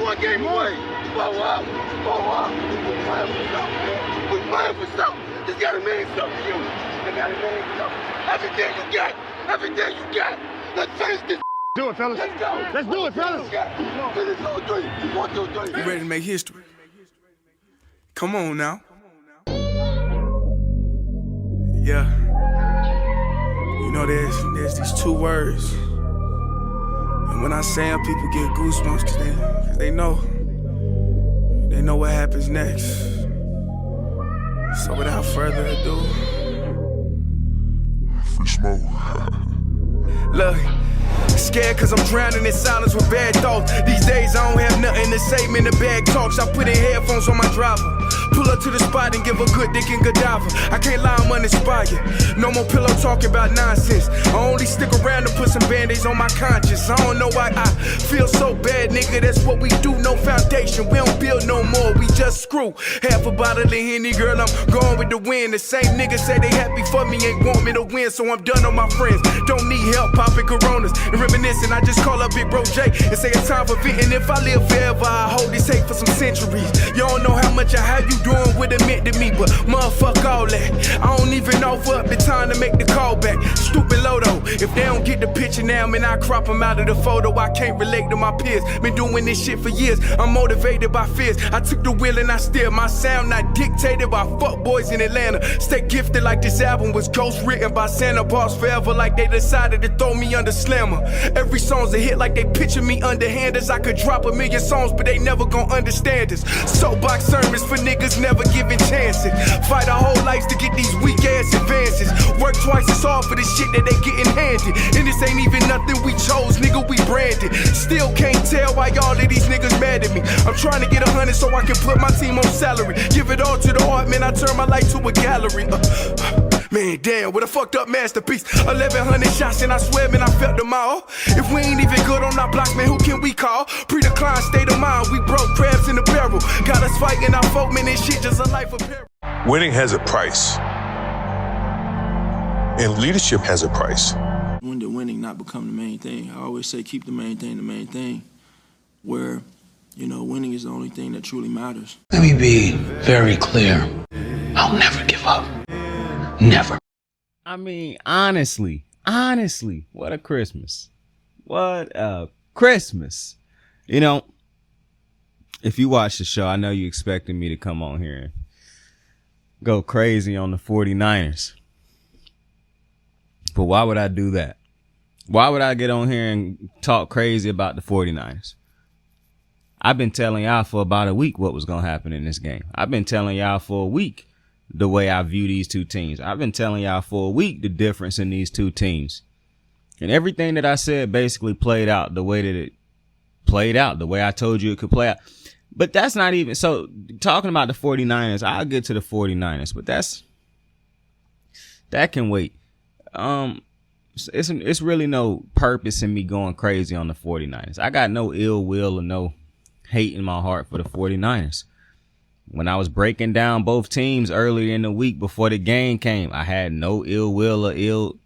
one game away. Blowout. We're playing for something, man. We're playing for something. This gotta mean something to you. It gotta mean something. Everything you got. Everything you got. Let's finish this. Do it, fellas. Let's go. Let's do it, fellas. Finish 2, 3. 1, 2, 3. You ready to make history? Come on now. Yeah. You know, there's these two words. And when I say them, people get goosebumps cause they know what happens next. So without further ado, Free smoke. look. Scared cause I'm drowning in silence with bad thoughts. These days I don't have nothing to say, man, the bag talks. I put in headphones on my driver. Pull up to the spot and give a good dick and Godiva. I can't lie, I'm uninspired. No more pillow talking about nonsense. I only stick around to put some band-aids on my conscience. I don't know why I feel so bad, nigga. That's what we do, no foundation. We don't build no more, we just screw. Half a bottle of Henny, girl, I'm going with the wind. The same niggas say they happy for me, ain't want me to win. So I'm done on my friends. Don't need help popping Coronas and reminiscing. I just call up Big Bro J and say it's time for venting. If I live forever, I hold this hate for some centuries. You don't know how much I have you doing what it meant to me, but motherfuck all that. I don't even offer up the time to make the call back. Stupid Lodo, if they don't get the picture now, man, I crop them out of the photo. I can't relate to my peers. Been doing this shit for years. I'm motivated by fears. I took the wheel and I steer. My sound not dictated by fuck boys in Atlanta. Stay gifted like this album was ghost written by Santa. Boss forever like they decided to throw me under slammer. Every song's a hit like they picture me underhanders. I could drop 1,000,000 songs, but they never gon' understand us. Soapbox sermons for niggas never giving chances. Fight our whole lives to get these weak ass advances. Work twice as hard for the shit that they getting handed. And this ain't even nothing we chose, nigga, we branded. Still can't tell why all of these niggas mad at me. I'm trying to get 100 so I can put my team on salary. Give it all to the art, man, I turn my life to a gallery. Man, damn, what a fucked up masterpiece. 1,100 shots and I swear, man, I felt them all. If we ain't even good on our blocks, man, who can we call? Pre-decline state of mind, we broke crabs in the barrel. Got us fighting our folk, man, this shit just a life of peril. Winning has a price. And leadership has a price. When did winning not become the main thing? I always say keep the main thing, where, you know, winning is the only thing that truly matters. Let me be very clear. I'll never give up. Never. I mean, honestly, what a Christmas. What a Christmas. You know, if you watch the show, I know you expected me to come on here and go crazy on the 49ers. But why would I do that? Why would I get on here and talk crazy about the 49ers? I've been telling y'all for about a week what was going to happen in this game. I've been telling y'all for a week the way I view these two teams. I've been telling y'all for a week the difference in these two teams. And everything that I said basically played out the way that it played out, the way I told you it could play out. But that's not even, so talking about the 49ers, I'll get to the 49ers, but that can wait. It's really no purpose in me going crazy on the 49ers. I got no ill will or no hate in my heart for the 49ers. When I was breaking down both teams earlier in the week before the game came, I had no ill will or ill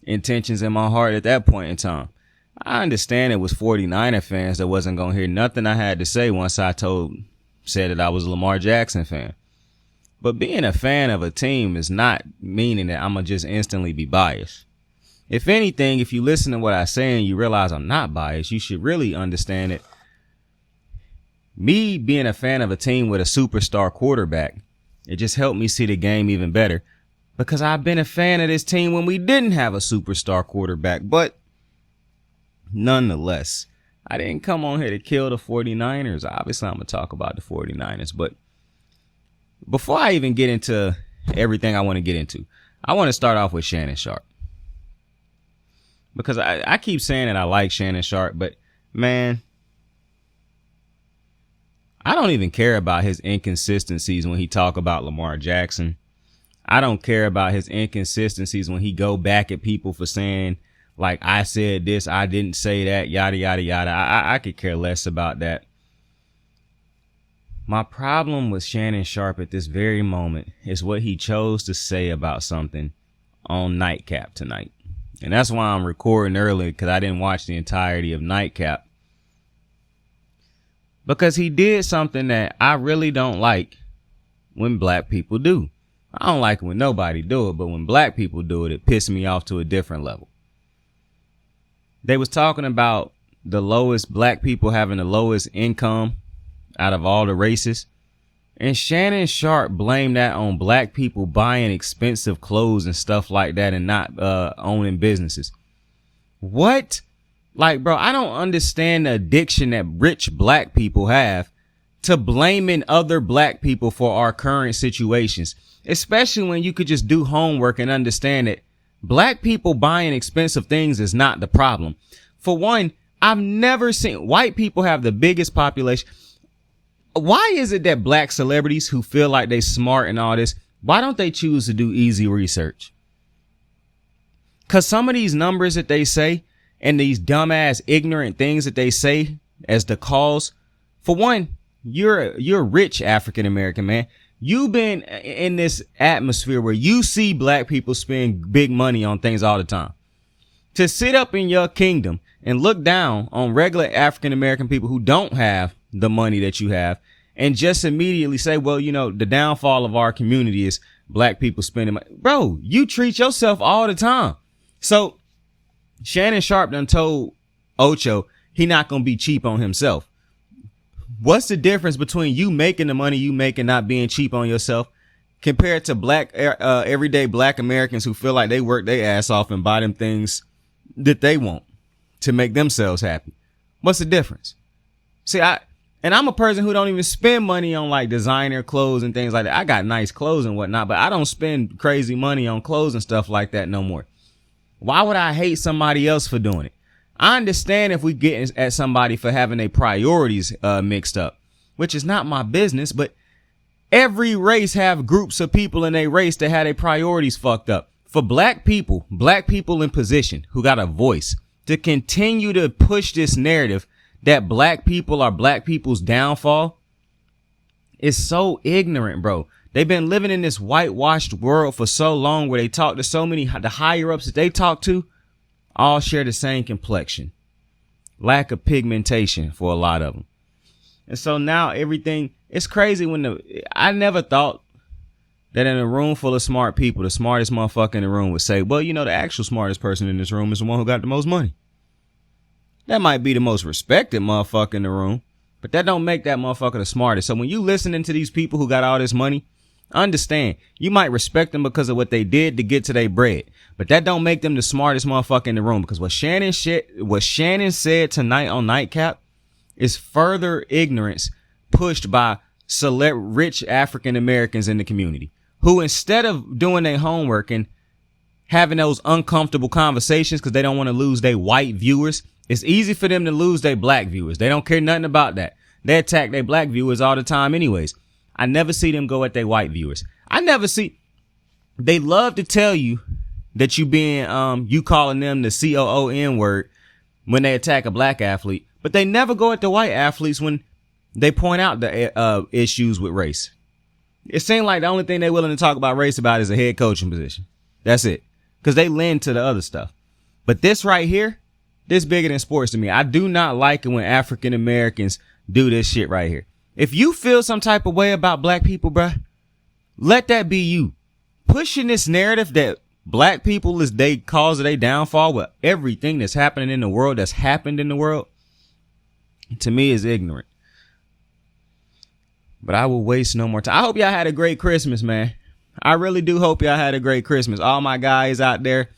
intentions in my heart at that point in time. I understand it was 49er fans that wasn't going to hear nothing I had to say once I said that I was a Lamar Jackson fan. But being a fan of a team is not meaning that I'm going to just instantly be biased. If anything, if you listen to what I say and you realize I'm not biased, you should really understand it. Me being a fan of a team with a superstar quarterback, it just helped me see the game even better because I've been a fan of this team when we didn't have a superstar quarterback. But nonetheless, I didn't come on here to kill the 49ers. Obviously, I'm going to talk about the 49ers. But before I even get into everything I want to get into, I want to start off with Shannon Sharp. Because I keep saying that I like Shannon Sharp, but man, I don't even care about his inconsistencies when he talk about Lamar Jackson. I don't care about his inconsistencies when he go back at people for saying, like, I said this, I didn't say that, yada, yada, yada. I could care less about that. My problem with Shannon Sharp at this very moment is what he chose to say about something on Nightcap tonight. And that's why I'm recording early, because I didn't watch the entirety of Nightcap. because he did something that I really don't like when black people do. I don't like it when nobody do it, but when black people do it, it pisses me off to a different level. They was talking about the lowest black people having the lowest income out of all the races. And Shannon Sharp blamed that on black people buying expensive clothes and stuff like that and not owning businesses. What? Like, bro, I don't understand the addiction that rich black people have to blaming other black people for our current situations, especially when you could just do homework and understand that black people buying expensive things is not the problem. For one, I've never seen white people have the biggest population. Why is it that black celebrities who feel like they smart and all this, why don't they choose to do easy research? Because some of these numbers that they say and these dumbass ignorant things that they say as the cause, for one, you're a rich African American man. You've been in this atmosphere where you see black people spend big money on things all the time. To sit up in your kingdom and look down on regular African American people who don't have the money that you have and just immediately say, well, you know, the downfall of our community is black people spending money. Bro, you treat yourself all the time. So Shannon Sharp done told Ocho he not going to be cheap on himself. What's the difference between you making the money you make and not being cheap on yourself compared to black, everyday black Americans who feel like they work their ass off and buy them things that they want to make themselves happy? What's the difference? See, I'm a person who don't even spend money on like designer clothes and things like that. I got nice clothes and whatnot, but I don't spend crazy money on clothes and stuff like that no more. Why would I hate somebody else for doing it? I understand if we get at somebody for having their priorities mixed up, which is not my business, but every race have groups of people in their race that had their priorities fucked up. For black people in position who got a voice to continue to push this narrative that black people are black people's downfall is so ignorant, bro. They've been living in this whitewashed world for so long where they talk to so many, the higher ups that they talk to all share the same complexion, lack of pigmentation for a lot of them. And so now everything, it's crazy I never thought that in a room full of smart people, the smartest motherfucker in the room would say, well, you know, the actual smartest person in this room is the one who got the most money. That might be the most respected motherfucker in the room, but that don't make that motherfucker the smartest. So when you listening to these people who got all this money, understand, you might respect them because of what they did to get to their bread, but that don't make them the smartest motherfucker in the room, because what Shannon said tonight on Nightcap is further ignorance pushed by rich African Americans in the community who, instead of doing their homework and having those uncomfortable conversations because they don't want to lose their white viewers, it's easy for them to lose their black viewers. They don't care nothing about that. They attack their black viewers all the time anyways. I never see them go at their white viewers. They love to tell you that you calling them the COON word when they attack a black athlete, but they never go at the white athletes when they point out the issues with race. It seems like the only thing they're willing to talk about race about is a head coaching position. That's it. Because they lend to the other stuff. But this right here, this bigger than sports to me. I do not like it when African Americans do this shit right here. If you feel some type of way about black people, bruh, let that be you. Pushing this narrative that black people is they cause of their downfall with everything that's happening in the world, that's happened in the world, to me is ignorant. But I will waste no more time. I hope y'all had a great Christmas, man. I really do hope y'all had a great Christmas. All my guys out there,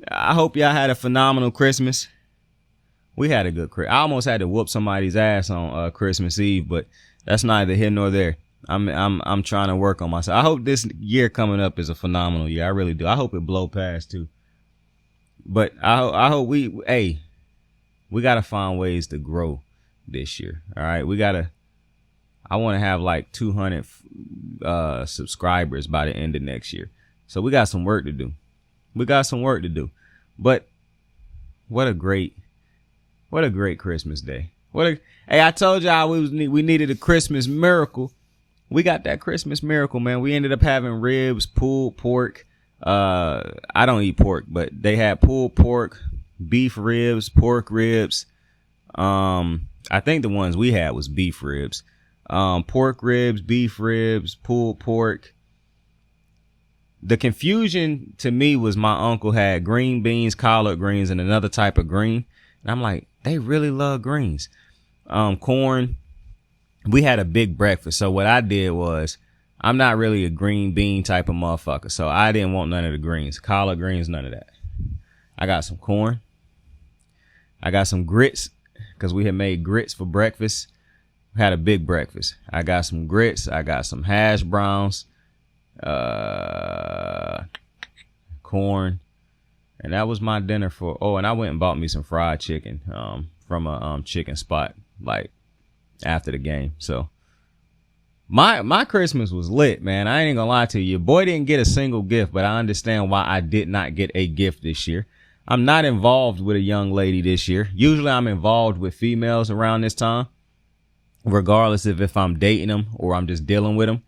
I hope y'all had a phenomenal Christmas. We had a good Christmas. I almost had to whoop somebody's ass on Christmas Eve, but that's neither here nor there. I'm trying to work on myself. I hope this year coming up is a phenomenal year. I really do. I hope it blow past too. But I hope we got to find ways to grow this year. All right. I want to have like 200 subscribers by the end of next year. So we got some work to do. But what a great Christmas day. I told y'all we needed a Christmas miracle. We got that Christmas miracle, man. We ended up having ribs, pulled pork. I don't eat pork, but they had pulled pork, beef ribs, pork ribs. I think the ones we had was beef ribs. Pork ribs, beef ribs, pulled pork. The confusion to me was my uncle had green beans, collard greens, and another type of green. And I'm like, they really love greens. Corn. We had a big breakfast. So what I did was, I'm not really a green bean type of motherfucker. So I didn't want none of the greens. Collard greens, none of that. I got some corn. I got some grits because we had made grits for breakfast. We had a big breakfast. I got some grits. I got some hash browns, corn. And that was my dinner for, and I went and bought me some fried chicken from a chicken spot like after the game. So my Christmas was lit, man. I ain't gonna lie to you. Your boy didn't get a single gift, but I understand why I did not get a gift this year. I'm not involved with a young lady this year. Usually I'm involved with females around this time, regardless of if I'm dating them or I'm just dealing with them.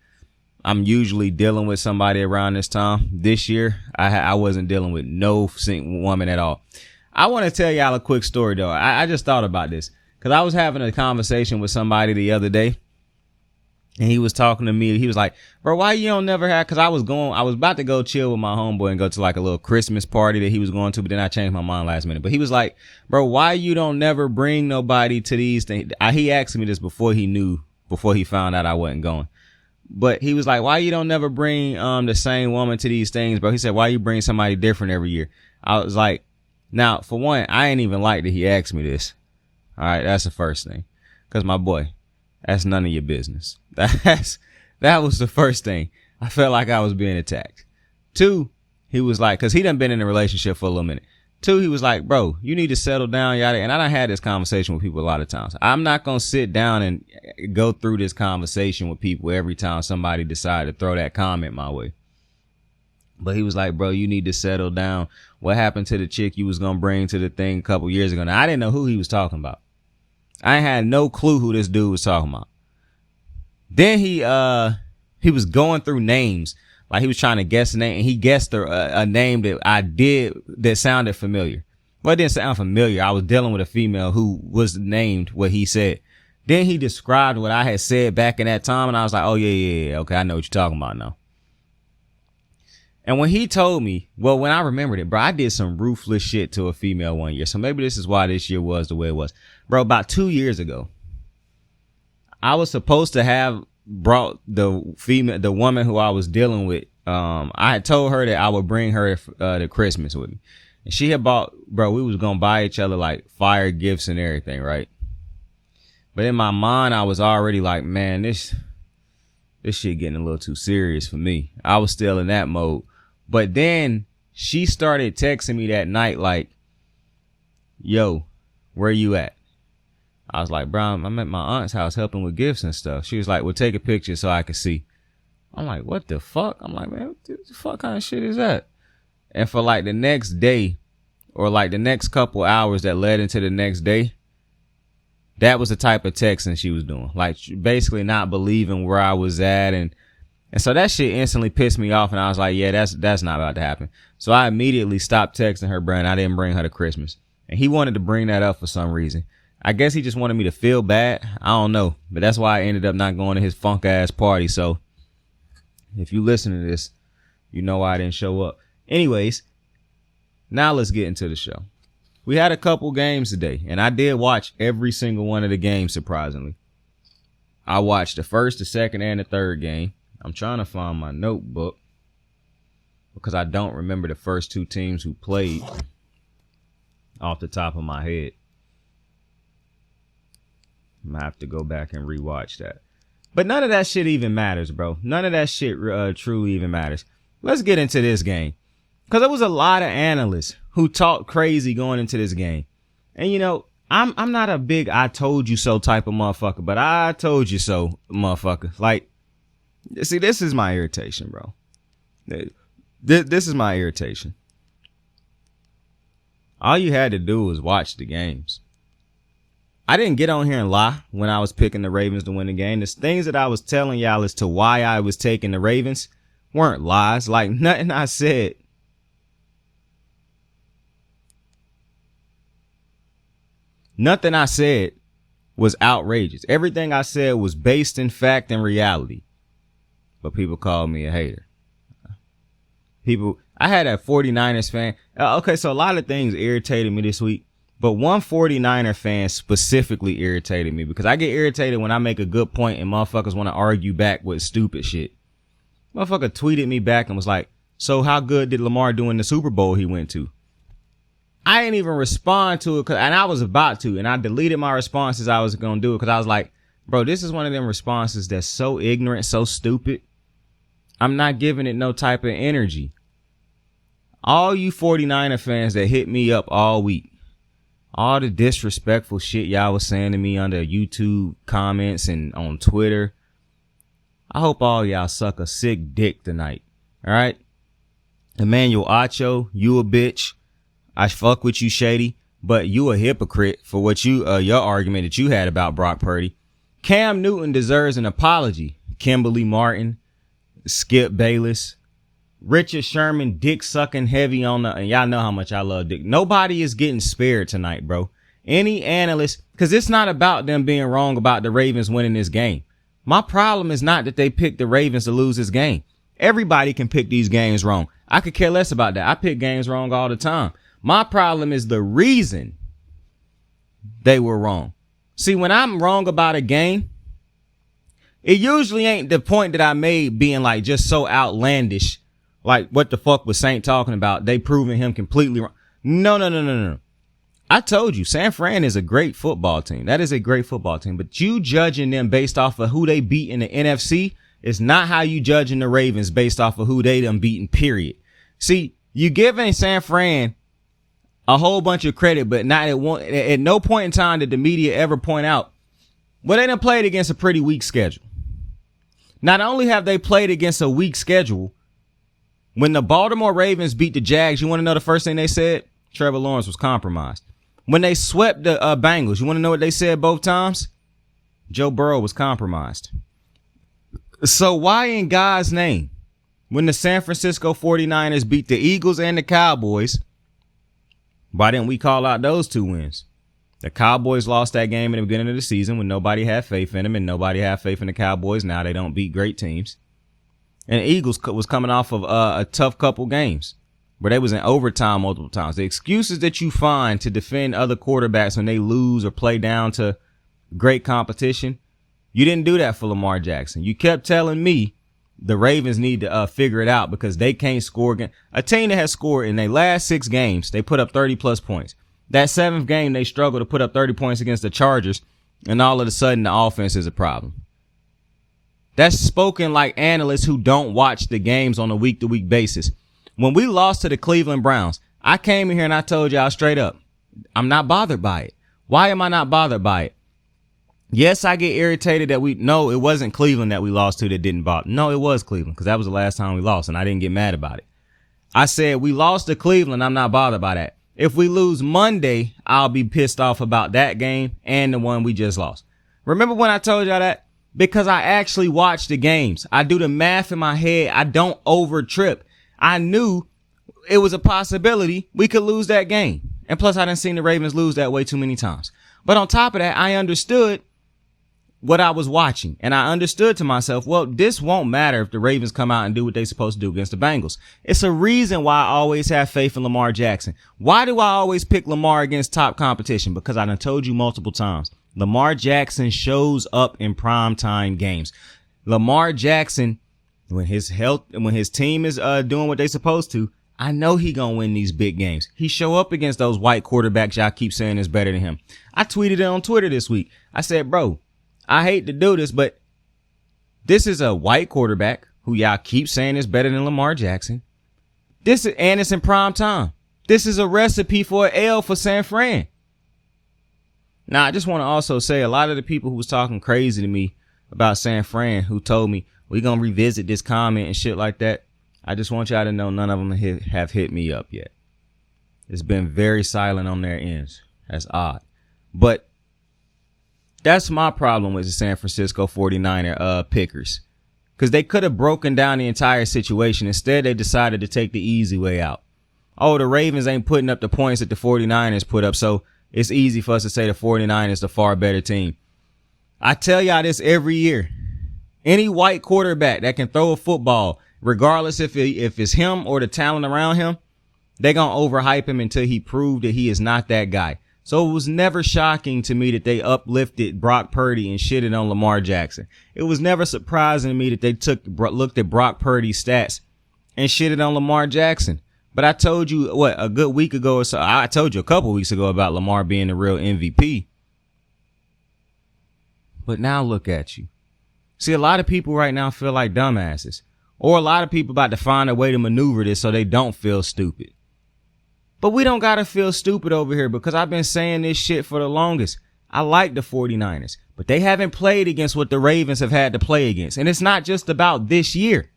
I'm usually dealing with somebody around this time. This year, I wasn't dealing with no woman at all. I want to tell y'all a quick story, though. I just thought about this because I was having a conversation with somebody the other day. And he was talking to me. He was like, bro, why you don't never have, cause I was about to go chill with my homeboy and go to like a little Christmas party that he was going to, but then I changed my mind last minute. But he was like, bro, why you don't never bring nobody to these things? He asked me this before he found out I wasn't going. But he was like, why you don't never bring the same woman to these things, bro? He said, why you bring somebody different every year? I was like, now, for one, I ain't even like that he asked me this. All right, that's the first thing. Cause my boy, that's none of your business. That was the first thing. I felt like I was being attacked. 2, he was like, cause he done been in a relationship for a little minute. 2, he was like, bro, you need to settle down, yada. And I done had this conversation with people a lot of times. I'm not going to sit down and go through this conversation with people every time somebody decide to throw that comment my way. But he was like, bro, you need to settle down. What happened to the chick you was going to bring to the thing a couple years ago? Now, I didn't know who he was talking about. I had no clue who this dude was talking about. Then he was going through names. Like he was trying to guess a name, and he guessed a name that I did that sounded familiar. Well, it didn't sound familiar. I was dealing with a female who was named what he said. Then he described what I had said back in that time, and I was like, oh, yeah. Okay, I know what you're talking about now. And when he told me, well, when I remembered it, bro, I did some ruthless shit to a female one year. So maybe this is why this year was the way it was. Bro, about 2 years ago, I was supposed to have brought the woman who I was dealing with. I had told her that I would bring her to Christmas with me. And she had bought, bro, we was going to buy each other like fire gifts and everything, right? But in my mind, I was already like, man, this shit getting a little too serious for me. I was still in that mode. But then she started texting me that night like, yo, where you at? I was like, bro, I'm at my aunt's house helping with gifts and stuff. She was like, well, take a picture so I can see. I'm like, what the fuck? I'm like, man, what the fuck kind of shit is that? And for like the next day or like the next couple hours that led into the next day, that was the type of texting she was doing. Like basically not believing where I was at. And so that shit instantly pissed me off. And I was like, yeah, that's not about to happen. So I immediately stopped texting her, bro, and I didn't bring her to Christmas. And he wanted to bring that up for some reason. I guess he just wanted me to feel bad. I don't know. But that's why I ended up not going to his funk ass party. So if you listen to this, you know why I didn't show up. Anyways, now let's get into the show. We had a couple games today, and I did watch every single one of the games, surprisingly. I watched the first, the second, and the third game. I'm trying to find my notebook because I don't remember the first two teams who played off the top of my head. I'm going to have to go back and rewatch that. But none of that shit even matters, bro. None of that shit truly even matters. Let's get into this game. Because there was a lot of analysts who talked crazy going into this game. And, you know, I'm not a big I told you so type of motherfucker, but I told you so motherfucker. Like, see, this is my irritation, bro. This is my irritation. All you had to do was watch the games. I didn't get on here and lie when I was picking the Ravens to win the game. The things that I was telling y'all as to why I was taking the Ravens weren't lies. Like, nothing I said was outrageous. Everything I said was based in fact and reality. But people called me a hater. I had a 49ers fan. Okay, so a lot of things irritated me this week. But one 49er fan specifically irritated me because I get irritated when I make a good point and motherfuckers want to argue back with stupid shit. Motherfucker tweeted me back and was like, so how good did Lamar do in the Super Bowl he went to? I didn't even respond to it, and I was about to, and I deleted my responses. I was going to do it because I was like, bro, this is one of them responses that's so ignorant, so stupid. I'm not giving it no type of energy. All you 49er fans that hit me up all week, all the disrespectful shit y'all was saying to me under YouTube comments and on Twitter, I hope all y'all suck a sick dick tonight. All right? Emmanuel Acho, you a bitch. I fuck with you, Shady, but you a hypocrite for what your argument that you had about Brock Purdy. Cam Newton deserves an apology. Kimberly Martin, Skip Bayless, Richard Sherman, dick sucking heavy on and y'all know how much I love dick. Nobody is getting spared tonight, bro. Any analyst, because it's not about them being wrong about the Ravens winning this game. My problem is not that they picked the Ravens to lose this game. Everybody can pick these games wrong. I could care less about that. I pick games wrong all the time. My problem is the reason they were wrong. See, when I'm wrong about a game, it usually ain't the point that I made being like just so outlandish. Like, what the fuck was Saint talking about? They proving him completely wrong. No. I told you, San Fran is a great football team. That is a great football team. But you judging them based off of who they beat in the NFC is not how you judging the Ravens based off of who they done beaten, period. See, you giving San Fran a whole bunch of credit, but not at no point in time did the media ever point out, well, they done played against a pretty weak schedule. Not only have they played against a weak schedule, when the Baltimore Ravens beat the Jags, you want to know the first thing they said? Trevor Lawrence was compromised. When they swept the Bengals, you want to know what they said both times? Joe Burrow was compromised. So why in God's name, when the San Francisco 49ers beat the Eagles and the Cowboys, why didn't we call out those two wins? The Cowboys lost that game in the beginning of the season when nobody had faith in them, and nobody had faith in the Cowboys. Now they don't beat great teams. And the Eagles was coming off of a tough couple games where they was in overtime multiple times. The excuses that you find to defend other quarterbacks when they lose or play down to great competition, you didn't do that for Lamar Jackson. You kept telling me the Ravens need to figure it out because they can't score again. A team that has scored in their last 6 games, they put up 30-plus points. That 7th game, they struggled to put up 30 points against the Chargers, and all of a sudden, the offense is a problem. That's spoken like analysts who don't watch the games on a week-to-week basis. When we lost to the Cleveland Browns, I came in here and I told y'all straight up, I'm not bothered by it. Why am I not bothered by it? Yes, I get irritated that no, it wasn't Cleveland that we lost to that didn't bother. No, it was Cleveland because that was the last time we lost, and I didn't get mad about it. I said we lost to Cleveland. I'm not bothered by that. If we lose Monday, I'll be pissed off about that game and the one we just lost. Remember when I told y'all that? Because I actually watch the games. I do the math in my head. I don't over trip. I knew it was a possibility we could lose that game. And plus, I done seen the Ravens lose that way too many times. But on top of that, I understood what I was watching. And I understood to myself, well, this won't matter if the Ravens come out and do what they're supposed to do against the Bengals. It's a reason why I always have faith in Lamar Jackson. Why do I always pick Lamar against top competition? Because I done told you multiple times. Lamar Jackson shows up in primetime games. Lamar Jackson, when his team is doing what they supposed to, I know he gonna win these big games. He show up against those white quarterbacks y'all keep saying is better than him. I tweeted it on Twitter this week. I said, bro, I hate to do this, but this is a white quarterback who y'all keep saying is better than Lamar Jackson. And it's in prime time. This is a recipe for an L for San Fran. Now, I just want to also say a lot of the people who was talking crazy to me about San Fran, who told me we're going to revisit this comment and shit like that, I just want y'all to know none of them have hit me up yet. It's been very silent on their ends. That's odd. But that's my problem with the San Francisco 49er pickers. Because they could have broken down the entire situation. Instead, they decided to take the easy way out. Oh, the Ravens ain't putting up the points that the 49ers put up, so it's easy for us to say the 49ers the far better team. I tell y'all this every year. Any white quarterback that can throw a football, regardless if it's him or the talent around him, they're going to overhype him until he proved that he is not that guy. So it was never shocking to me that they uplifted Brock Purdy and shitted on Lamar Jackson. It was never surprising to me that they looked at Brock Purdy's stats and shitted on Lamar Jackson. But I told you, a good week ago or so, I told you a couple weeks ago about Lamar being the real MVP. But now look at you. See, a lot of people right now feel like dumbasses. Or a lot of people about to find a way to maneuver this so they don't feel stupid. But we don't got to feel stupid over here because I've been saying this shit for the longest. I like the 49ers, but they haven't played against what the Ravens have had to play against. And it's not just about this year.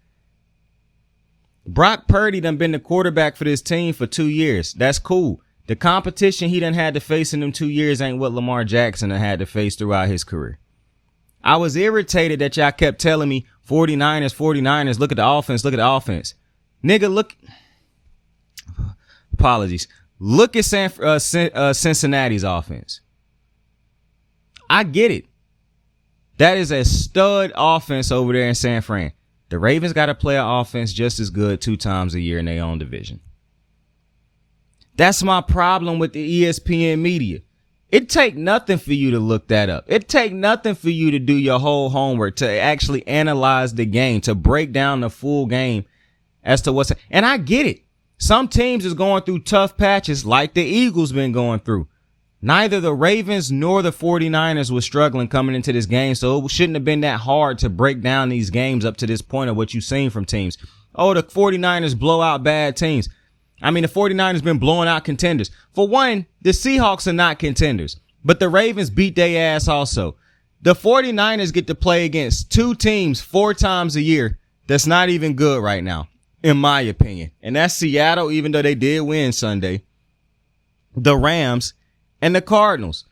Brock Purdy done been the quarterback for this team for 2 years. That's cool. The competition he done had to face in them 2 years ain't what Lamar Jackson done had to face throughout his career. I was irritated that y'all kept telling me 49ers, look at the offense. Nigga, look. Apologies. Look at Cincinnati's offense. I get it. That is a stud offense over there in San Fran. The Ravens got to play an offense just as good 2 times a year in their own division. That's my problem with the ESPN media. It take nothing for you to look that up. It take nothing for you to do your whole homework, to actually analyze the game, to break down the full game as to what's. And I get it. Some teams is going through tough patches like the Eagles been going through. Neither the Ravens nor the 49ers was struggling coming into this game, so it shouldn't have been that hard to break down these games up to this point of what you've seen from teams. Oh, the 49ers blow out bad teams. I mean, the 49ers been blowing out contenders. For one, the Seahawks are not contenders, but the Ravens beat their ass also. The 49ers get to play against 2 teams 4 times a year that's not even good right now, in my opinion. And that's Seattle, even though they did win Sunday, the Rams, and the Cardinals.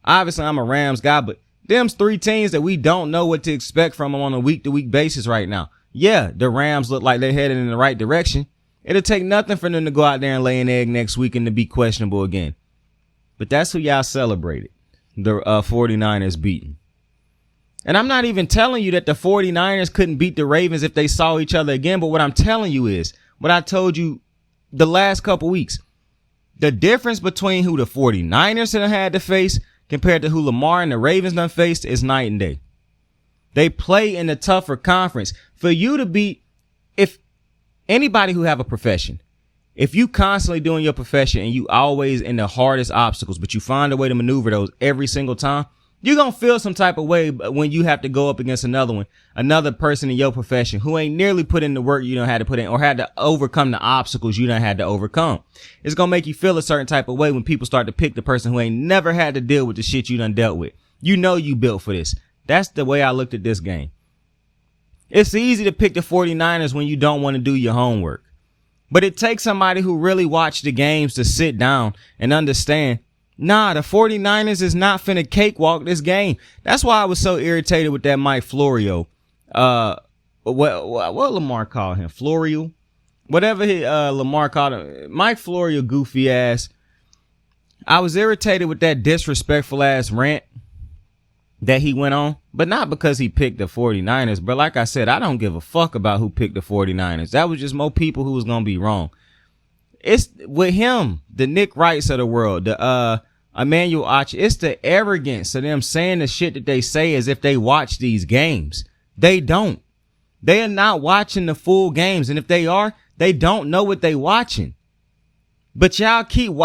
Obviously, I'm a Rams guy, but them's 3 teams that we don't know what to expect from them on a week-to-week basis right now. Yeah, the Rams look like they're headed in the right direction. It'll take nothing for them to go out there and lay an egg next week and to be questionable again. But that's who y'all celebrated, the 49ers beating. And I'm not even telling you that the 49ers couldn't beat the Ravens if they saw each other again. But what I'm telling you is what I told you the last couple weeks. The difference between who the 49ers have had to face compared to who Lamar and the Ravens done faced is night and day. They play in a tougher conference. For you to beat, if anybody who have a profession, if you constantly doing your profession and you always in the hardest obstacles, but you find a way to maneuver those every single time, you're going to feel some type of way when you have to go up against another person in your profession who ain't nearly put in the work you done had to put in or had to overcome the obstacles you done had to overcome. It's going to make you feel a certain type of way when people start to pick the person who ain't never had to deal with the shit you done dealt with. You know you built for this. That's the way I looked at this game. It's easy to pick the 49ers when you don't want to do your homework. But it takes somebody who really watched the games to sit down and understand, nah, the 49ers is not finna cakewalk this game. That's why I was so irritated with that Mike Florio. What Lamar called him? Florio? Whatever Lamar called him. Mike Florio, goofy ass. I was irritated with that disrespectful ass rant that he went on, but not because he picked the 49ers. But like I said, I don't give a fuck about who picked the 49ers. That was just more people who was going to be wrong. It's with him, the Nick Wrights of the world, the Emmanuel Archer. It's the arrogance of them saying the shit that they say as if they watch these games. They don't. They are not watching the full games. And if they are, they don't know what they watching. But y'all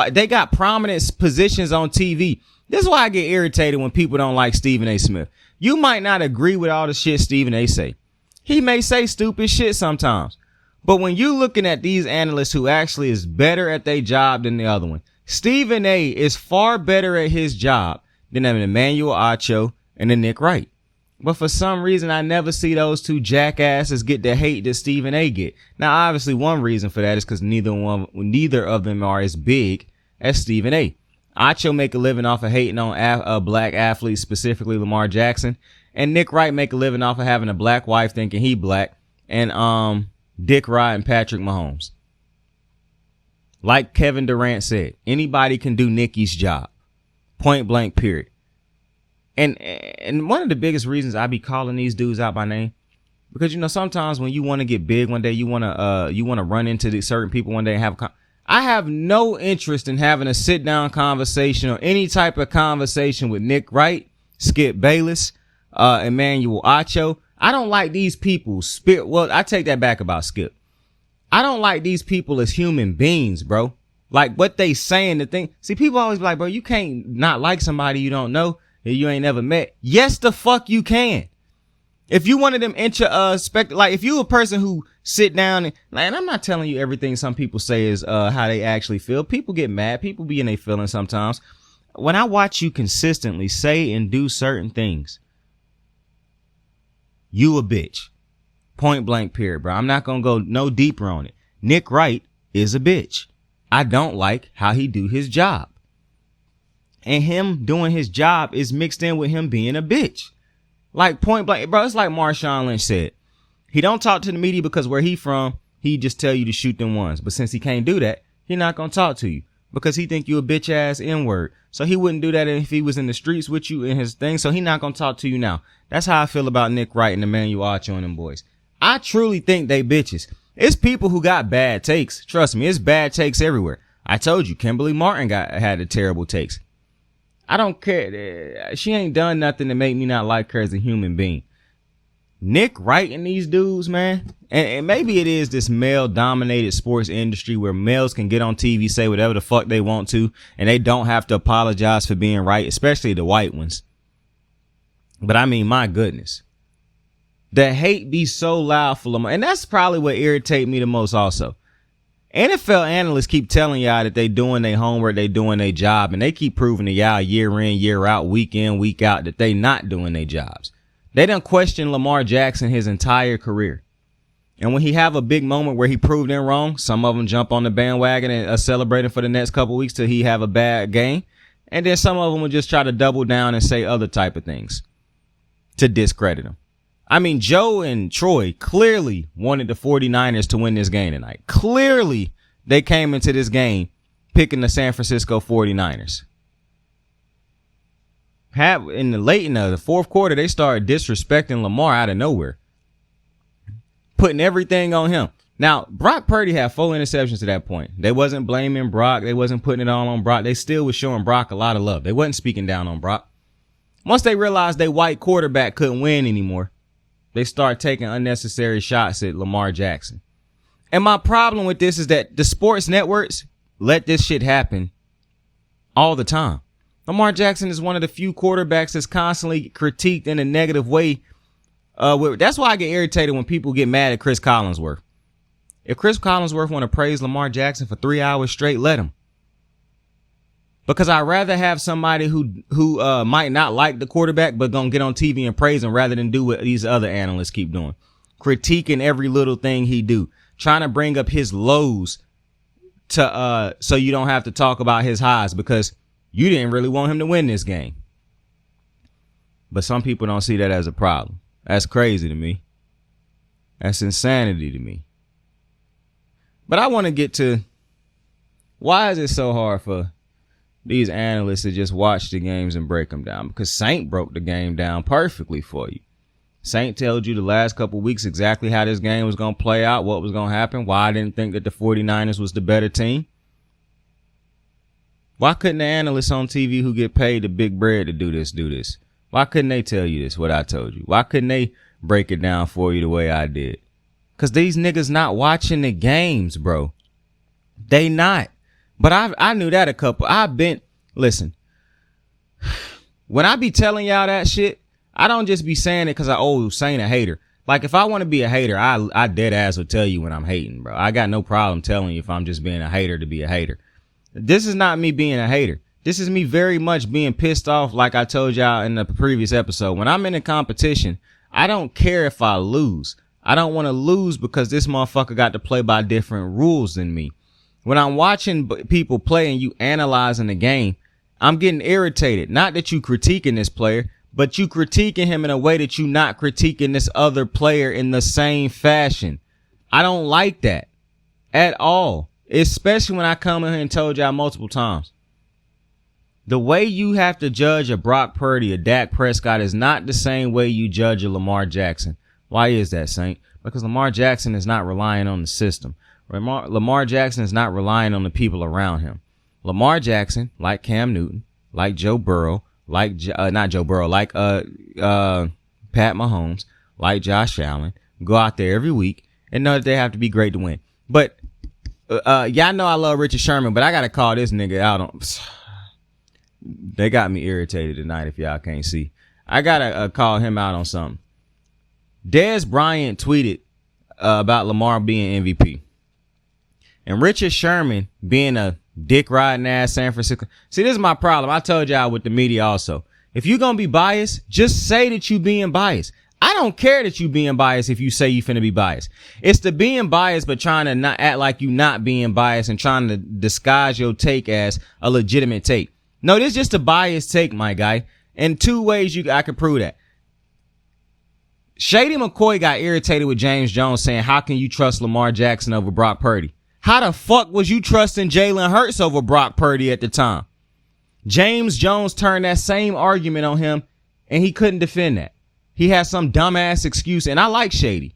they got prominent positions on TV. This is why I get irritated when people don't like Stephen A. Smith. You might not agree with all the shit Stephen A. say. He may say stupid shit sometimes. But when you looking at these analysts who actually is better at their job than the other one, Stephen A. is far better at his job than Emmanuel Acho and then Nick Wright. But for some reason, I never see those 2 jackasses get the hate that Stephen A. get. Now, obviously, one reason for that is because neither of them are as big as Stephen A. Acho make a living off of hating on black athletes, specifically Lamar Jackson. And Nick Wright make a living off of having a black wife thinking he black. And Dick Rod and Patrick Mahomes. Like Kevin Durant said, anybody can do Nicky's job. Point blank, period. And one of the biggest reasons I be calling these dudes out by name, because sometimes when you want to get big one day, you want to run into these certain people one day and have I have no interest in having a sit down conversation or any type of conversation with Nick Wright, Skip Bayless, Emmanuel Acho. I don't like these people. Well, I take that back about Skip. I don't like these people as human beings, bro. Like what they saying, the thing. See, people always be like, bro, you can't not like somebody you don't know that you ain't never met. Yes, the fuck you can. If you one of them like if you a person who sit down and I'm not telling you everything some people say is how they actually feel. People get mad. People be in their feelings sometimes. When I watch you consistently say and do certain things, you a bitch. Point blank period, bro. I'm not going to go no deeper on it. Nick Wright is a bitch. I don't like how he do his job. And him doing his job is mixed in with him being a bitch. Like point blank, bro, it's like Marshawn Lynch said. He don't talk to the media because where he from, he just tell you to shoot them ones. But since he can't do that, he not going to talk to you because he think you a bitch ass N-word. So he wouldn't do that if he was in the streets with you in his thing. So he not going to talk to you now. That's how I feel about Nick Wright and Emmanuel Acho and them boys. I truly think they bitches. It's people who got bad takes. Trust me, it's bad takes everywhere. I told you, Kimberly Martin had the terrible takes. I don't care. She ain't done nothing to make me not like her as a human being. Nick Wright and these dudes, man, and maybe it is this male-dominated sports industry where males can get on TV, say whatever the fuck they want to, and they don't have to apologize for being right, especially the white ones. But I mean, my goodness. The hate be so loud for Lamar, and that's probably what irritates me the most also. NFL analysts keep telling y'all that they doing their homework, they doing their job, and they keep proving to y'all year in, year out, week in, week out that they not doing their jobs. They done question Lamar Jackson his entire career. And when he have a big moment where he proved them wrong, some of them jump on the bandwagon and are celebrating for the next couple weeks till he have a bad game. And then some of them will just try to double down and say other type of things to discredit him. I mean, Joe and Troy clearly wanted the 49ers to win this game tonight. Clearly, they came into this game picking the San Francisco 49ers. In the fourth quarter, they started disrespecting Lamar out of nowhere, putting everything on him. Now, Brock Purdy had 4 interceptions to that point. They wasn't blaming Brock. They wasn't putting it all on Brock. They still was showing Brock a lot of love. They wasn't speaking down on Brock. Once they realized their white quarterback couldn't win anymore, they start taking unnecessary shots at Lamar Jackson. And my problem with this is that the sports networks let this shit happen all the time. Lamar Jackson is one of the few quarterbacks that's constantly critiqued in a negative way. That's why I get irritated when people get mad at Chris Collinsworth. If Chris Collinsworth want to praise Lamar Jackson for 3 hours straight, let him. Because I'd rather have somebody who might not like the quarterback but gonna get on TV and praise him rather than do what these other analysts keep doing. Critiquing every little thing he do. Trying to bring up his lows to so you don't have to talk about his highs because you didn't really want him to win this game. But some people don't see that as a problem. That's crazy to me. That's insanity to me. But I want to get to why is it so hard for these analysts to just watch the games and break them down? Because Saint broke the game down perfectly for you. Saint told you the last couple weeks exactly how this game was going to play out, what was going to happen, why I didn't think that the 49ers was the better team. Why couldn't the analysts on TV who get paid the big bread to do this? Why couldn't they tell you this, what I told you? Why couldn't they break it down for you the way I did? Because these niggas not watching the games, bro. They not. But I knew that listen, when I be telling y'all that shit, I don't just be saying it because Saint a hater. Like if I want to be a hater, I dead ass will tell you when I'm hating, bro. I got no problem telling you if I'm just being a hater to be a hater. This is not me being a hater. This is me very much being pissed off like I told y'all in the previous episode. When I'm in a competition, I don't care if I lose. I don't want to lose because this motherfucker got to play by different rules than me. When I'm watching people play and you analyzing the game, I'm getting irritated. Not that you critiquing this player, but you critiquing him in a way that you not critiquing this other player in the same fashion. I don't like that at all. Especially when I come in here and told y'all multiple times. The way you have to judge a Brock Purdy, a Dak Prescott is not the same way you judge a Lamar Jackson. Why is that, Saint? Because Lamar Jackson is not relying on the system. Lamar Jackson is not relying on the people around him. Lamar Jackson, like Cam Newton, like Joe Burrow, like Pat Mahomes, like Josh Allen, go out there every week and know that they have to be great to win. But y'all know I love Richard Sherman, but I got to call this nigga out on. They got me irritated tonight if y'all can't see. I got to call him out on something. Dez Bryant tweeted about Lamar being MVP. And Richard Sherman being a dick riding ass San Francisco. See, this is my problem. I told y'all with the media also. If you're going to be biased, just say that you being biased. I don't care that you being biased if you say you finna be biased. It's the being biased but trying to not act like you not being biased and trying to disguise your take as a legitimate take. No, this is just a biased take, my guy. And two ways I could prove that. Shady McCoy got irritated with James Jones saying, how can you trust Lamar Jackson over Brock Purdy? How the fuck was you trusting Jalen Hurts over Brock Purdy at the time? James Jones turned that same argument on him, and he couldn't defend that. He had some dumbass excuse, and I like Shady.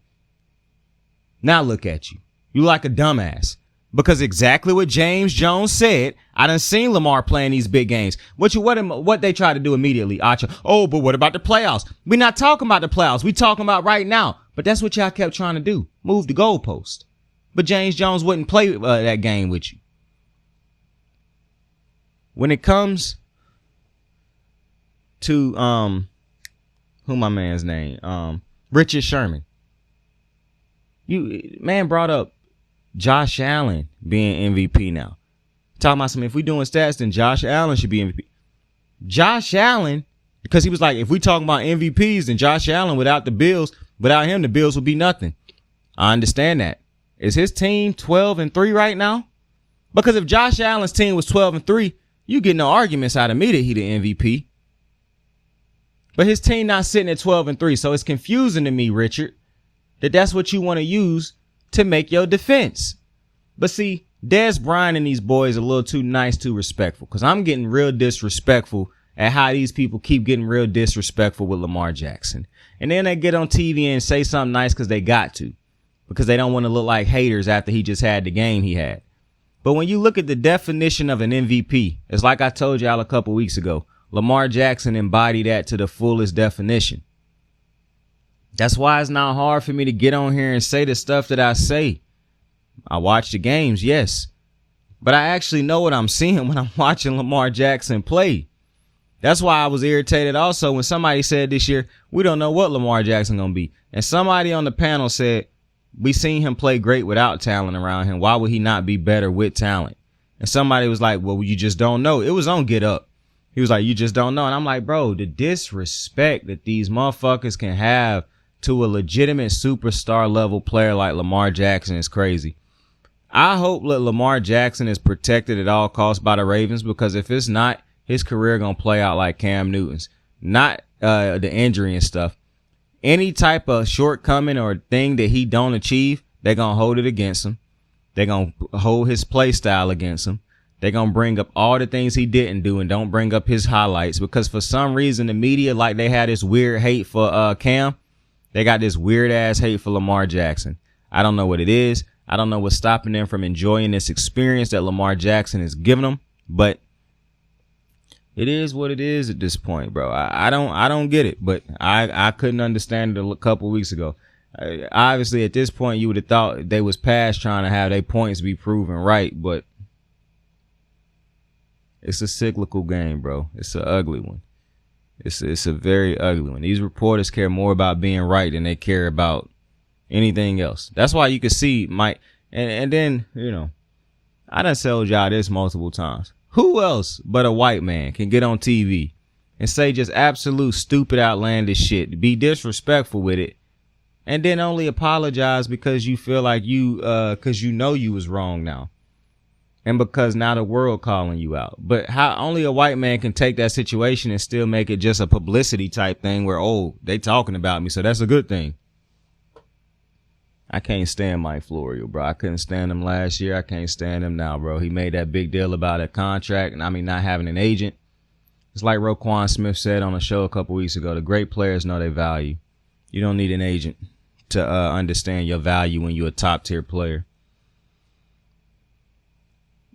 Now look at you. You like a dumbass. Because exactly what James Jones said, I done seen Lamar playing these big games. What they try to do immediately, Acha. Oh, but what about the playoffs? We're not talking about the playoffs. We talking about right now. But that's what y'all kept trying to do. Move the goalpost. But James Jones wouldn't play that game with you. When it comes to who my man's name? Richard Sherman. Man brought up Josh Allen being MVP now. Talking about if we doing stats, then Josh Allen should be MVP. Josh Allen, because he was like, if we talking about MVPs, then Josh Allen without him, the Bills would be nothing. I understand that. Is his team 12-3 right now? Because if Josh Allen's team was 12-3, you get no arguments out of me that he the MVP. But his team not sitting at 12-3, so it's confusing to me, Richard, that's what you want to use to make your defense. But see, Dez Bryant and these boys are a little too nice, too respectful, because I'm getting real disrespectful at how these people keep getting real disrespectful with Lamar Jackson. And then they get on TV and say something nice because they got to, because they don't want to look like haters after he just had the game he had. But when you look at the definition of an MVP, it's like I told y'all a couple weeks ago, Lamar Jackson embodied that to the fullest definition. That's why it's not hard for me to get on here and say the stuff that I say. I watch the games, yes, but I actually know what I'm seeing when I'm watching Lamar Jackson play. That's why I was irritated also when somebody said this year, we don't know what Lamar Jackson gonna be. And somebody on the panel said, we seen him play great without talent around him. Why would he not be better with talent? And somebody was like, well, you just don't know. It was on Get Up. He was like, you just don't know. And I'm like, bro, the disrespect that these motherfuckers can have to a legitimate superstar level player like Lamar Jackson is crazy. I hope that Lamar Jackson is protected at all costs by the Ravens, because if it's not, his career going to play out like Cam Newton's. Not the injury and stuff. Any type of shortcoming or thing that he don't achieve, they're going to hold it against him. They're going to hold his play style against him. They're going to bring up all the things he didn't do and don't bring up his highlights, because for some reason the media, like they had this weird hate for Cam. They got this weird ass hate for Lamar Jackson. I don't know what it is. I don't know what's stopping them from enjoying this experience that Lamar Jackson is giving them, but it is what it is at this point, bro. I don't get it, but I couldn't understand it a couple weeks ago. Obviously, at this point, you would have thought they was past trying to have their points be proven right, but it's a cyclical game, bro. It's an ugly one. It's a very ugly one. These reporters care more about being right than they care about anything else. That's why you can see Mike. And then, I done told y'all this multiple times. Who else but a white man can get on TV and say just absolute stupid, outlandish shit, be disrespectful with it, and then only apologize because you feel like because you know you was wrong now, and because now the world calling you out. But how only a white man can take that situation and still make it just a publicity type thing where, oh, they talking about me, so that's a good thing. I can't stand Mike Florio, bro. I couldn't stand him last year. I can't stand him now, bro. He made that big deal about a contract, and not having an agent. It's like Roquan Smith said on a show a couple weeks ago, the great players know their value. You don't need an agent to understand your value when you're a top-tier player.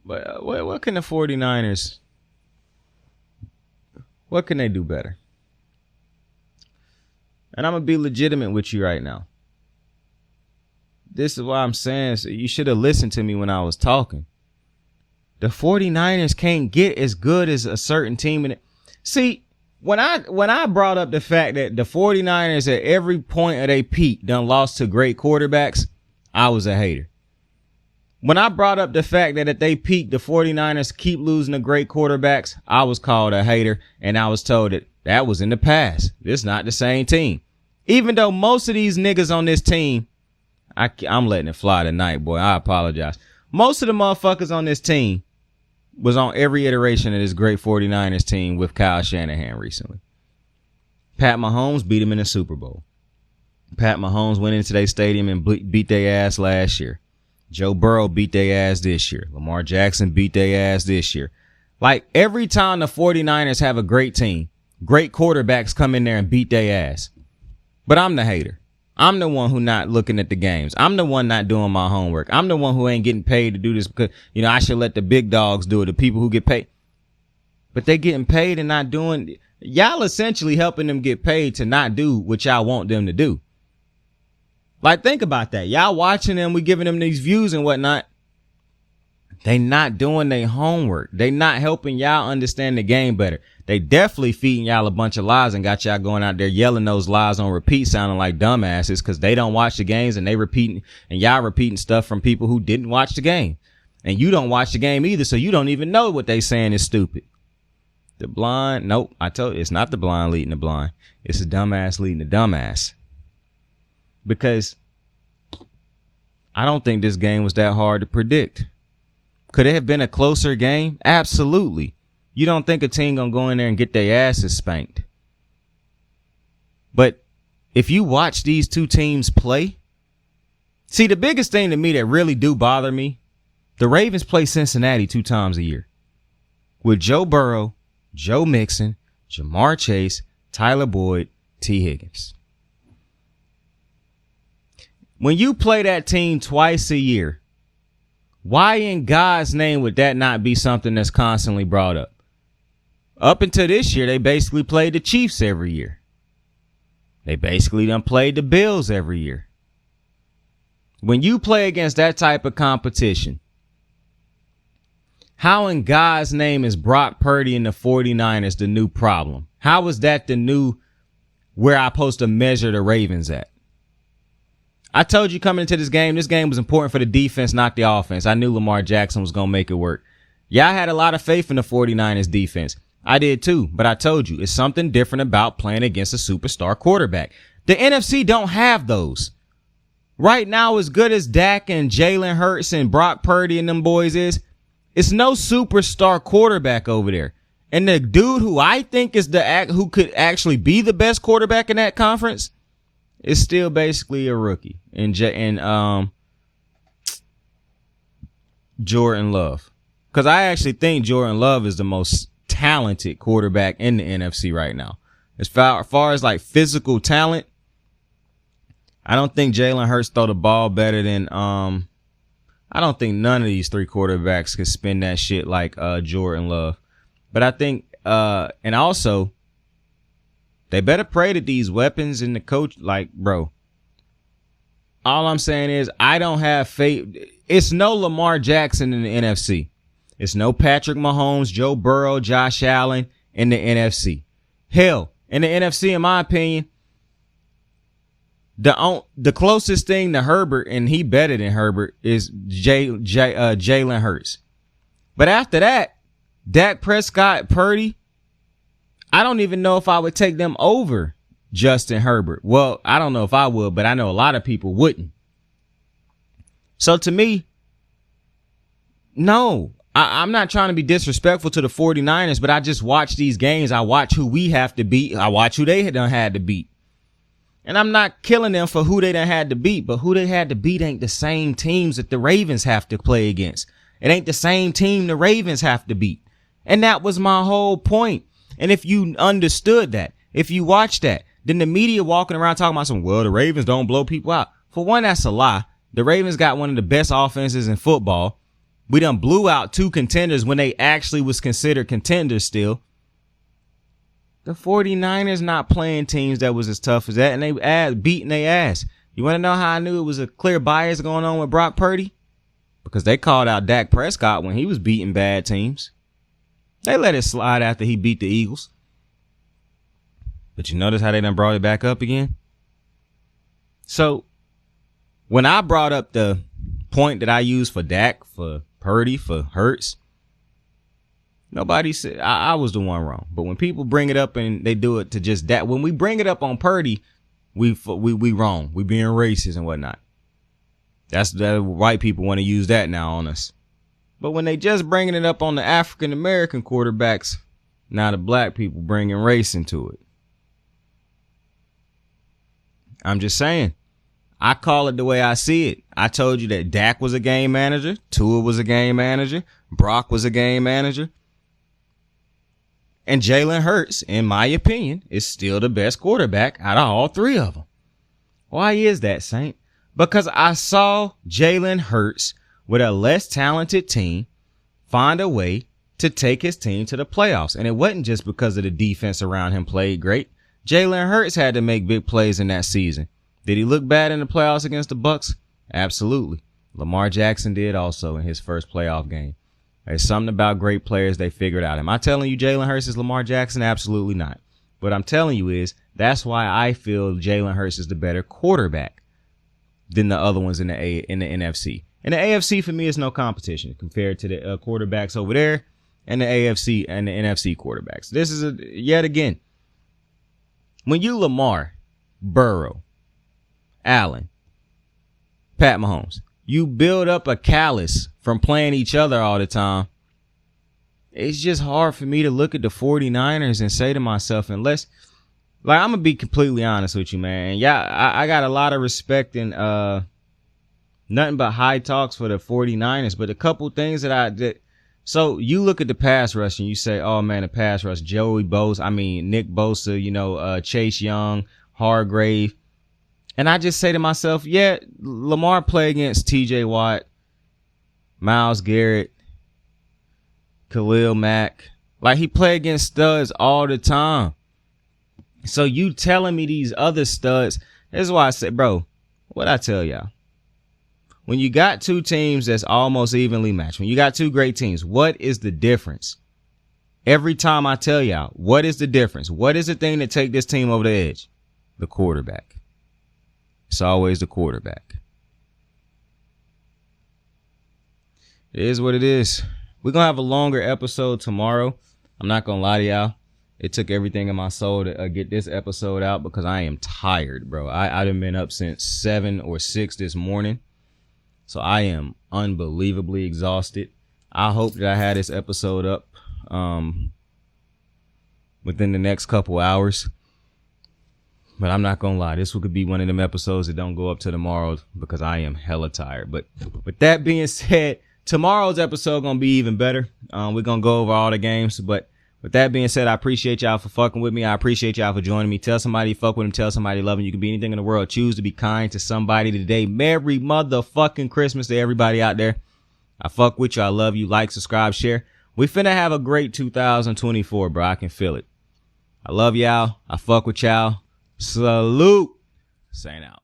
But what can the 49ers, what can they do better? And I'm going to be legitimate with you right now. This is why I'm saying, so you should have listened to me when I was talking. The 49ers can't get as good as a certain team. See, when I brought up the fact that the 49ers at every point of their peak done lost to great quarterbacks, I was a hater. When I brought up the fact that at they peak, the 49ers keep losing to great quarterbacks, I was called a hater, and I was told that was in the past. This is not the same team. Even though most of these niggas on this team, I'm letting it fly tonight, boy. I apologize. Most of the motherfuckers on this team was on every iteration of this great 49ers team with Kyle Shanahan recently. Pat Mahomes beat him in the Super Bowl. Pat Mahomes went into their stadium and beat their ass last year. Joe Burrow beat their ass this year. Lamar Jackson beat their ass this year. Like, every time the 49ers have a great team, great quarterbacks come in there and beat their ass. But I'm the hater. I'm the one who not looking at the games. I'm the one not doing my homework. I'm the one who ain't getting paid to do this because, I should let the big dogs do it, the people who get paid. But they getting paid and not doing. Y'all essentially helping them get paid to not do what y'all want them to do. Like, think about that. Y'all watching them, we giving them these views and whatnot. They not doing their homework. They not helping y'all understand the game better. They definitely feeding y'all a bunch of lies and got y'all going out there yelling those lies on repeat, sounding like dumbasses because they don't watch the games and they repeating, and y'all repeating stuff from people who didn't watch the game. And you don't watch the game either, so you don't even know what they saying is stupid. The blind, nope, I told you, it's not the blind leading the blind. It's the dumbass leading the dumbass. Because I don't think this game was that hard to predict. Could it have been a closer game? Absolutely. You don't think a team gonna go in there and get their asses spanked. But if you watch these two teams play, see, the biggest thing to me that really do bother me, the Ravens play Cincinnati 2 times a year. With Joe Burrow, Joe Mixon, Jamar Chase, Tyler Boyd, T. Higgins. When you play that team twice a year, why in God's name would that not be something that's constantly brought up? Up until this year, they basically played the Chiefs every year. They basically done played the Bills every year. When you play against that type of competition, how in God's name is Brock Purdy and the 49ers the new problem? How is that the new where I'm supposed to measure the Ravens at? I told you coming into this game was important for the defense, not the offense. I knew Lamar Jackson was going to make it work. Yeah, I had a lot of faith in the 49ers defense. I did too, but I told you, it's something different about playing against a superstar quarterback. The NFC don't have those. Right now, as good as Dak and Jalen Hurts and Brock Purdy and them boys is, it's no superstar quarterback over there. And the dude who I think is who could actually be the best quarterback in that conference is still basically a rookie in Jordan Love. Because I actually think Jordan Love is the most talented quarterback in the NFC right now. As far as like physical talent, I don't think Jalen Hurts throw the ball better than I don't think none of these 3 quarterbacks could spin that shit like Jordan Love. But I think and also they better pray that these weapons and the coach, like, bro, all I'm saying is I don't have faith. It's no Lamar Jackson in the NFC. It's no Patrick Mahomes, Joe Burrow, Josh Allen in the NFC. Hell, in the NFC, in my opinion, the closest thing to Herbert, and he better than Herbert, is Jalen Hurts. But after that, Dak Prescott, Purdy, I don't even know if I would take them over Justin Herbert. Well, I don't know if I would, but I know a lot of people wouldn't. So to me, no, I'm not trying to be disrespectful to the 49ers, but I just watch these games. I watch who we have to beat. I watch who they done had to beat. And I'm not killing them for who they done had to beat, but who they had to beat ain't the same teams that the Ravens have to play against. It ain't the same team the Ravens have to beat. And that was my whole point. And if you understood that, if you watched that, then the media walking around talking about the Ravens don't blow people out. For one, that's a lie. The Ravens got one of the best offenses in football. We done blew out 2 contenders when they actually was considered contenders still. The 49ers not playing teams that was as tough as that, and they beating their ass. You want to know how I knew it was a clear bias going on with Brock Purdy? Because they called out Dak Prescott when he was beating bad teams. They let it slide after he beat the Eagles. But you notice how they done brought it back up again? So, when I brought up the point that I used for Dak, for Purdy, for Hurts, nobody said I was the one wrong. But when people bring it up and they do it to just that, when we bring it up on Purdy, we wrong. We being racist and whatnot. That's the white people want to use that now on us. But when they just bringing it up on the African American quarterbacks, now the black people bringing race into it. I'm just saying. I call it the way I see it. I told you that Dak was a game manager. Tua was a game manager. Brock was a game manager. And Jalen Hurts, in my opinion, is still the best quarterback out of all 3 of them. Why is that, Saint? Because I saw Jalen Hurts with a less talented team find a way to take his team to the playoffs. And it wasn't just because of the defense around him played great. Jalen Hurts had to make big plays in that season. Did he look bad in the playoffs against the Bucs? Absolutely. Lamar Jackson did also in his first playoff game. There's something about great players they figured out. Am I telling you Jalen Hurts is Lamar Jackson? Absolutely not. What I'm telling you is that's why I feel Jalen Hurts is the better quarterback than the other ones in the NFC. In the AFC, for me, is no competition compared to the quarterbacks over there and the AFC and the NFC quarterbacks. This is yet again, when you Lamar, Burrow, Allen, Pat Mahomes, you build up a callus from playing each other all the time. It's just hard for me to look at the 49ers and say to myself, unless, like, I'm going to be completely honest with you, man. Yeah, I got a lot of respect and nothing but high talks for the 49ers, but a couple things that I did. So you look at the pass rush and you say, oh, man, the pass rush, Nick Bosa, Chase Young, Hargrave. And I just say to myself, yeah, Lamar played against TJ Watt, Myles Garrett, Khalil Mack. Like, he played against studs all the time. So you telling me these other studs, this is why I say, bro, what I tell y'all. When you got 2 teams that's almost evenly matched, when you got 2 great teams, what is the difference? Every time I tell y'all, what is the difference? What is the thing that take this team over the edge? The quarterback. It's always the quarterback. It is what it is. We're going to have a longer episode tomorrow. I'm not going to lie to y'all. It took everything in my soul to get this episode out because I am tired, bro. I done been up since 7 or 6 this morning. So I am unbelievably exhausted. I hope that I had this episode up within the next couple hours. But I'm not going to lie. This could be one of them episodes that don't go up to tomorrow because I am hella tired. But with that being said, tomorrow's episode going to be even better. We're going to go over all the games. But with that being said, I appreciate y'all for fucking with me. I appreciate y'all for joining me. Tell somebody you fuck with them. Tell somebody you love them. You can be anything in the world. Choose to be kind to somebody today. Merry motherfucking Christmas to everybody out there. I fuck with you. I love you. Like, subscribe, share. We finna have a great 2024, bro. I can feel it. I love y'all. I fuck with y'all. Salute. Saying out.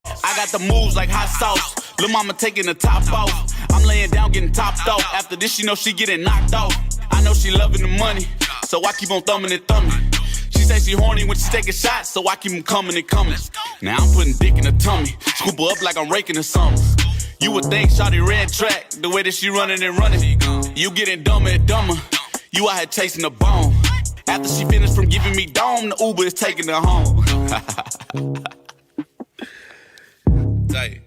I got the moves like hot sauce. Lil' mama taking the top off. I'm laying down getting topped off. After this, you know she getting knocked off. I know she loving the money, so I keep on thumbing and thumbing. She say she horny when she taking shots, so I keep them coming and coming. Now I'm putting dick in her tummy. Scoop her up like I'm raking the something. You would think shawty red track, the way that she running and running. You getting dumber and dumber. You out here chasing the bone. After she finished from giving me dome, the Uber is taking her home. Tight.